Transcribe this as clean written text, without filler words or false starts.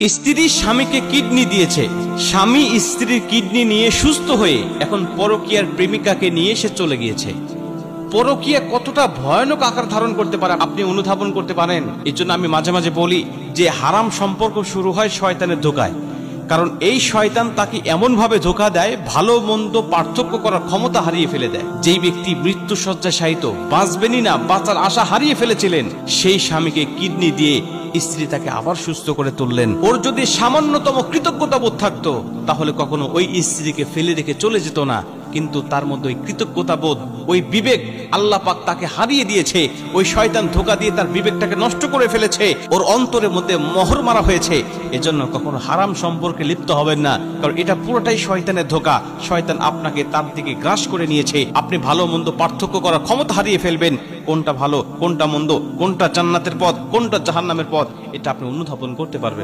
স্ত্রী স্বামীকে কিডনি দিয়েছে, স্বামী স্ত্রীর কিডনি নিয়ে সুস্থ হয়ে এখন পরকীয়ার প্রেমিকাকে নিয়ে সে চলে গিয়েছে। পরকীয়া কতটা ভয়ানক আকার ধারণ করতে পারে আপনি অনুধাবন করতে পারেন। এই জন্য আমি মাঝে মাঝে বলি যে হারাম সম্পর্ক শুরু হয় শয়তানের ধোঁকায়। কারণ এই শয়তান তাকে এমন ভাবে ধোঁকা দেয়, ভালো মন্দ পার্থক্য করার ক্ষমতা হারিয়ে ফেলে দেয়। যেই ব্যক্তি মৃত্যু শয্যায় শায়িত, বাঁচবেনই না, বাঁচার আশা হারিয়ে ফেলেছিলেন, সেই স্বামীকে কিডনি দিয়ে স্ত্রী তাকে আবার সুস্থ করে তুললেন। ওর যদি সামান্যতম কৃতজ্ঞতা বোধ থাকতো তাহলে কখনো ওই স্ত্রীকে ফেলে রেখে চলে যেত না। কিন্তু তার মধ্যে ওই কৃতজ্ঞতা বোধ, ওই বিবেক আল্লাহ পাক তাকে হারিয়ে দিয়েছে। ওই শয়তান ধোঁকা দিয়ে তার বিবেকটাকে নষ্ট করে ফেলেছে, ওর অন্তরের মধ্যে মোহর মারা হয়েছে। এজন্য কখনো হারাম সম্পর্কে লিপ্ত হবেন না, কারণ এটা পুরোটাই শয়তানের ধোঁকা। শয়তান আপনাকে তার দিকে গ্রাস করে নিয়েছে। আপনি ভালো মন্দ পার্থক্য করার ক্ষমতা হারিয়ে ফেলবেন। কোনটা ভালো, কোনটা মন্দ, কোনটা জান্নাতের পথ, কোনটা জাহান্নামের পথ, এটা আপনি অনুধাবন করতে পারবেন।